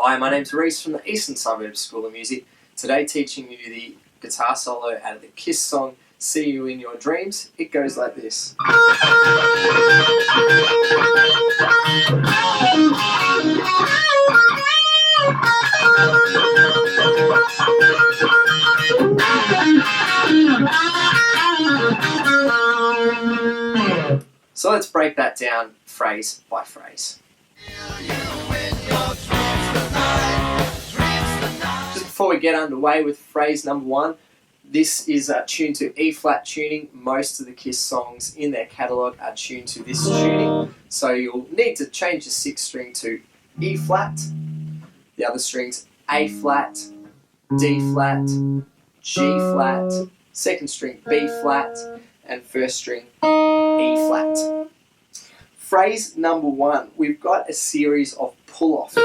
Hi, my name's Reese from the Eastern Suburbs School of Music. Today teaching you the guitar solo out of the Kiss song, See You In Your Dreams. It goes like this. So let's break that down phrase by phrase. Just before we get underway with phrase number one, this is tuned to E-flat tuning. Most of the Kiss songs in their catalogue are tuned to this tuning. So you'll need to change the sixth string to E-flat, the other strings A-flat, D-flat, G-flat, second string B-flat, and first string E-flat. Phrase number one, we've got a series of pull-off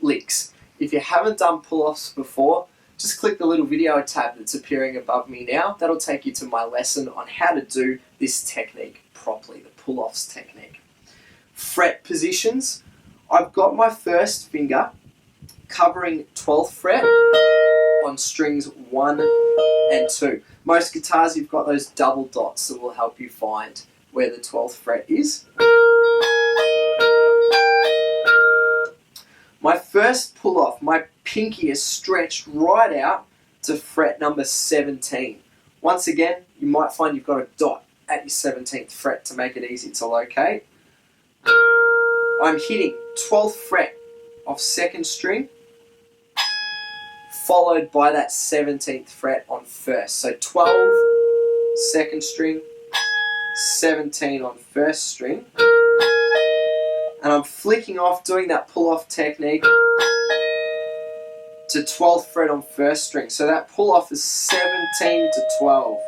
licks. If you haven't done pull-offs before, just click the little video tab that's appearing above me now. That'll take you to my lesson on how to do this technique properly, the pull-offs technique. Fret positions, I've got my first finger covering 12th fret on strings 1 and 2. Most guitars you've got those double dots that will help you find where the 12th fret is. My first pull off, my pinky is stretched right out to fret number 17. Once again, you might find you've got a dot at your 17th fret to make it easy to locate. I'm hitting 12th fret of second string, followed by that 17th fret on first. So 12, second string, 17 on first string. And I'm flicking off, doing that pull-off technique to 12th fret on first string. So that pull-off is 17 to 12.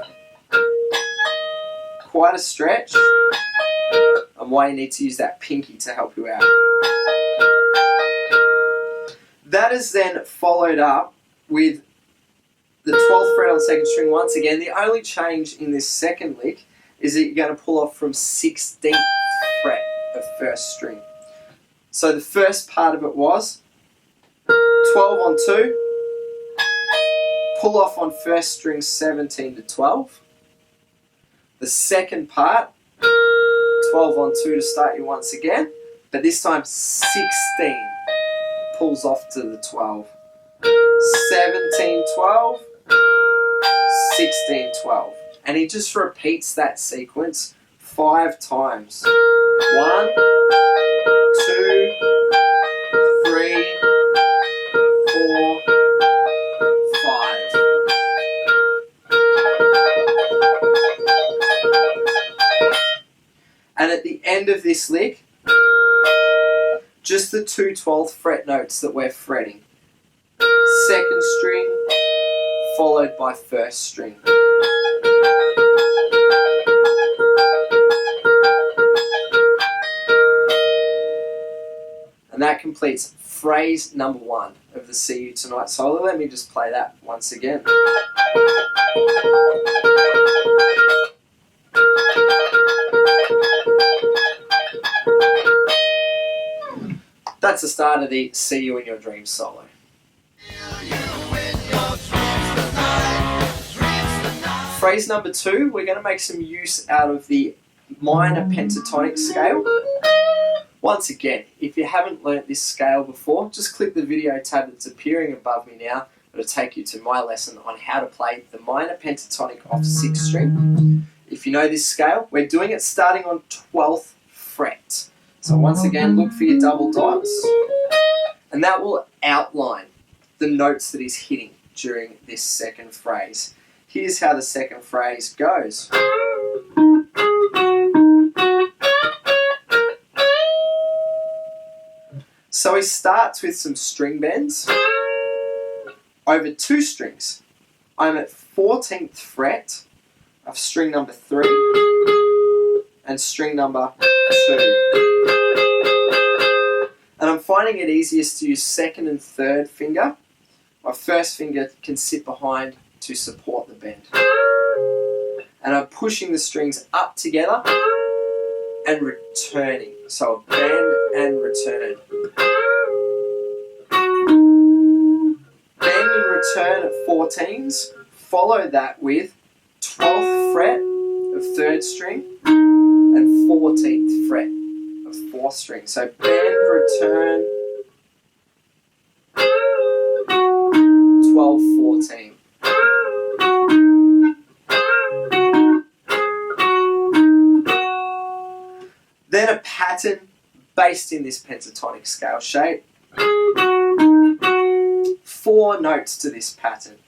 Quite a stretch, and why you need to use that pinky to help you out. That is then followed up with the 12th fret on second string once again. The only change in this second lick is that you're going to pull off from 16th fret of first string. So the first part of it was 12 on 2, pull off on first string 17 to 12. The second part, 12 on 2 to start you once again, but this time 16 pulls off to the 12. 17, 12, 16, 12. And he just repeats that sequence 5 times. 1, 2, 3, 4, 5. And at the end of this lick, just the two 12th fret notes that we're fretting. Second string, followed by first string. And that completes phrase number one of the See You Tonight solo. Let me just play that once again. That's the start of the See You In Your Dreams solo. Phrase number two, we're going to make some use out of the minor pentatonic scale. Once again, if you haven't learnt this scale before, just click the video tab that's appearing above me now. It'll take you to my lesson on how to play the minor pentatonic off 6th string. If you know this scale, we're doing it starting on 12th fret. So once again, look for your double dots, and that will outline the notes that he's hitting during this second phrase. Here's how the second phrase goes. So he starts with some string bends over 2 strings. I'm at 14th fret of string number 3 and string number 2. And I'm finding it easiest to use second and third finger. My first finger can sit behind to support the bend. And I'm pushing the strings up together and returning. So a bend and return. Bend and return at 14s. Follow that with 12th fret of 3rd string and 14th fret of 4th string. So bend, return, 12, 14. Then a pattern based in this pentatonic scale shape. 4 notes to this pattern.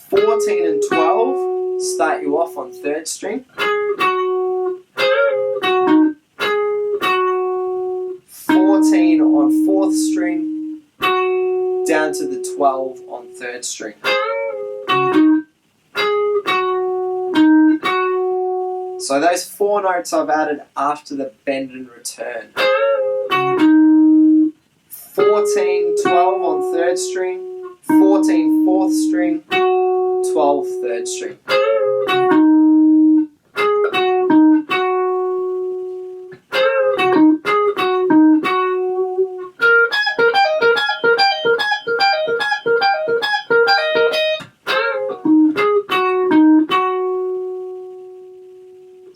14 and 12 start you off on 3rd string. 14 on 4th string, down to the 12 on 3rd string. So those 4 notes I've added after the bend and return. 14, 12 on 3rd string, 14, 4th string, 12, 3rd string.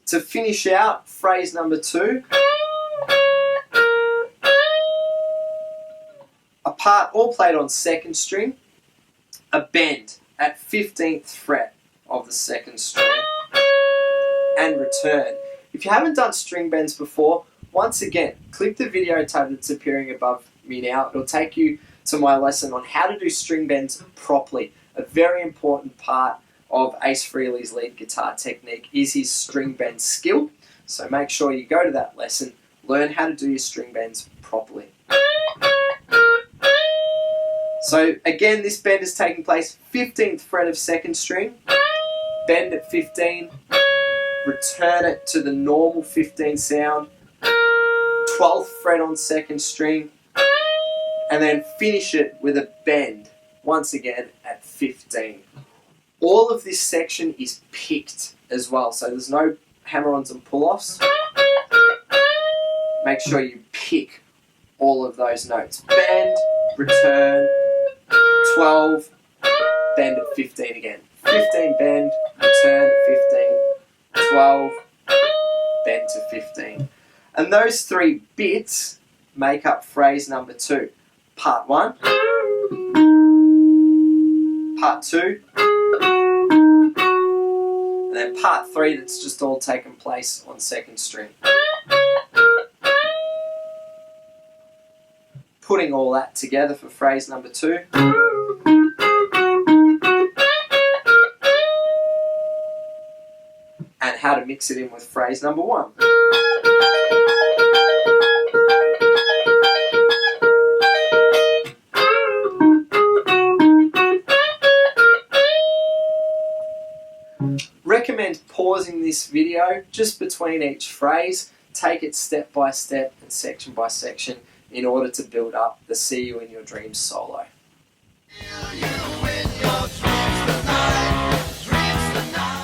To finish out phrase number 2, a part all played on 2nd string, a bend at 15th fret of the 2nd string, and return. If you haven't done string bends before, once again, click the video tab that's appearing above me now. It'll take you to my lesson on how to do string bends properly. A very important part of Ace Frehley's lead guitar technique is his string bend skill. So make sure you go to that lesson, learn how to do your string bends properly. So again, this bend is taking place 15th fret of 2nd string, bend at 15, return it to the normal 15 sound, 12th fret on 2nd string, and then finish it with a bend, once again at 15. All of this section is picked as well, so there's no hammer-ons and pull-offs. Make sure you pick all of those notes. Bend, return, 12, bend at 15 again. 15, bend, return at 15, 12, bend to 15. And those 3 bits make up phrase number 2. Part 1, part 2, and then part 3 that's just all taken place on 2nd string. Putting all that together for phrase number 2. And how to mix it in with phrase number 1. Recommend pausing this video just between each phrase. Take it step by step and section by section in order to build up the See You in Your Dreams solo.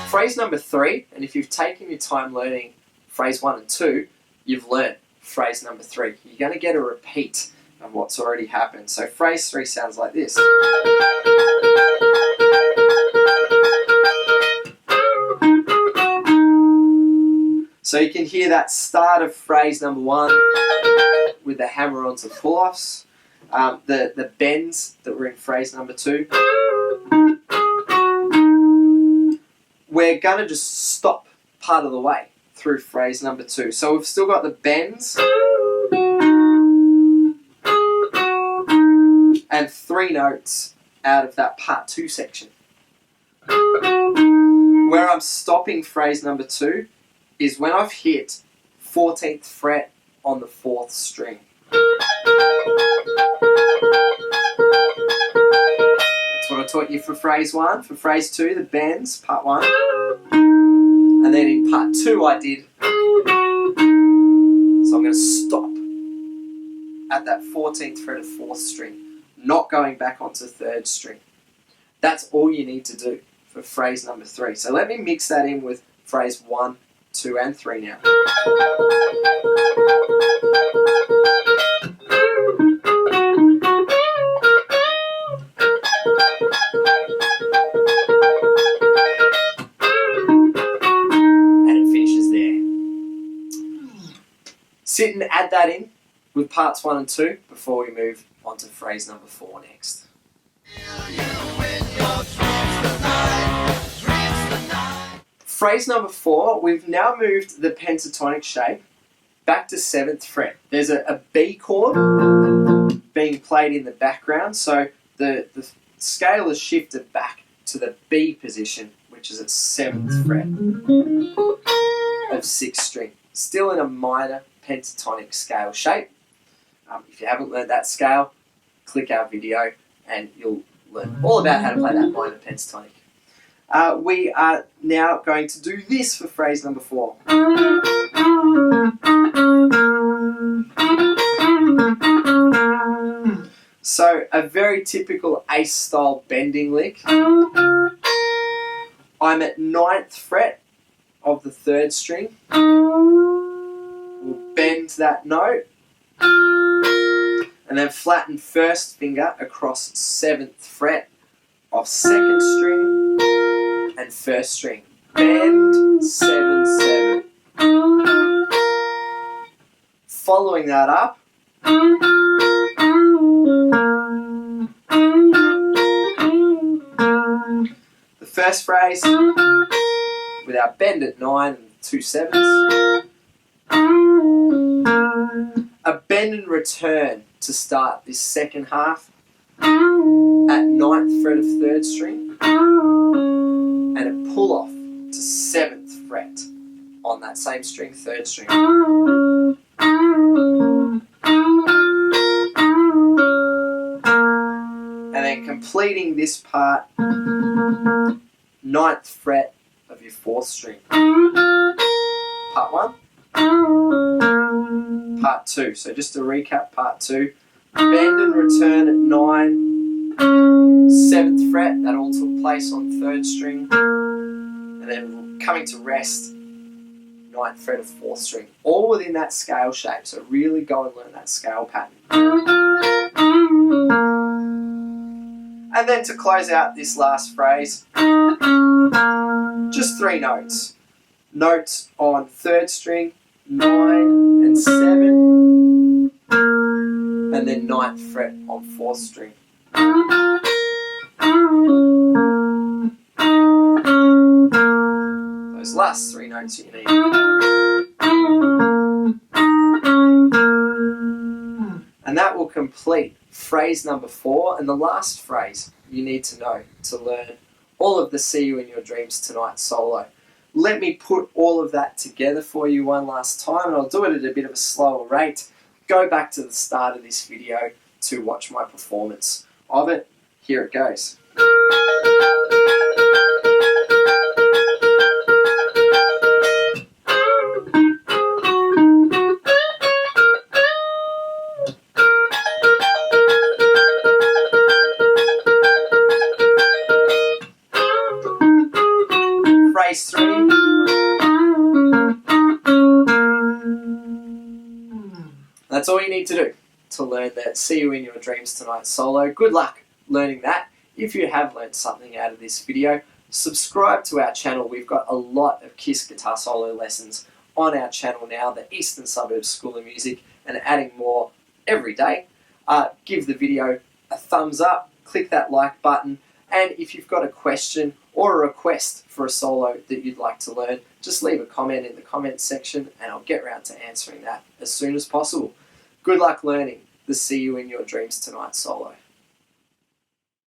Phrase number 3, and if you've taken your time learning phrase 1 and 2, you've learned phrase number 3. You're going to get a repeat of what's already happened. So phrase 3 sounds like this. So you can hear that start of phrase number 1 with the hammer-ons and pull-offs, the bends that were in phrase number 2. We're going to just stop part of the way through phrase number 2. So we've still got the bends and 3 notes out of that part 2 section. Where I'm stopping phrase number 2 is when I've hit 14th fret on the 4th string. That's what I taught you for phrase 1. For phrase 2, the bends, part 1. And then in part 2 I did. So I'm going to stop at that 14th fret of 4th string, not going back onto 3rd string. That's all you need to do for phrase number 3. So let me mix that in with phrase 1 2 and 3 now. And it finishes there. Sit and add that in with parts 1 and 2 before we move on to phrase number 4 next. Phrase number 4, we've now moved the pentatonic shape back to 7th fret. There's a B chord being played in the background, so the scale is shifted back to the B position, which is at 7th fret of 6th string. Still in a minor pentatonic scale shape. If you haven't learned that scale, click our video and you'll learn all about how to play that minor pentatonic. We are now going to do this for phrase number 4. So a very typical Ace style bending lick. I'm at 9th fret of the 3rd string. We'll bend that note and then flatten 1st finger across 7th fret of 2nd string and 1st string. Bend 7, 7. Following that up, the first phrase with our bend at 9 and 2 7s. A bend and return to start this second half at 9th fret of 3rd string, and a pull off to 7th fret on that same string, 3rd string. And then completing this part, 9th fret of your 4th string. Part 1. Part 2. So just to recap, part 2. Bend and return at 9, 7th fret. That all took place on 3rd string. And then coming to rest, 9th fret of 4th string. All within that scale shape. So really go and learn that scale pattern. And then to close out this last phrase, just 3 notes. Notes on 3rd string, 9 and 7, and then 9th fret on 4th string. Those last 3 notes you need. And that will complete phrase number 4, and the last phrase you need to know to learn all of the See You in Your Dreams Tonight solo. Let me put all of that together for you one last time, and I'll do it at a bit of a slower rate. Go back to the start of this video to watch my performance of it. Here it goes. Phrase 3. That's all you need to do to learn that See You in Your Dreams Tonight solo. Good luck learning that. If you have learned something out of this video, subscribe to our channel. We've got a lot of KISS guitar solo lessons on our channel now, the Eastern Suburbs School of Music, and adding more every day. Give the video a thumbs up, click that like button, and if you've got a question or a request for a solo that you'd like to learn, just leave a comment in the comments section and I'll get around to answering that as soon as possible. Good luck learning the See You in Your Dreams Tonight solo.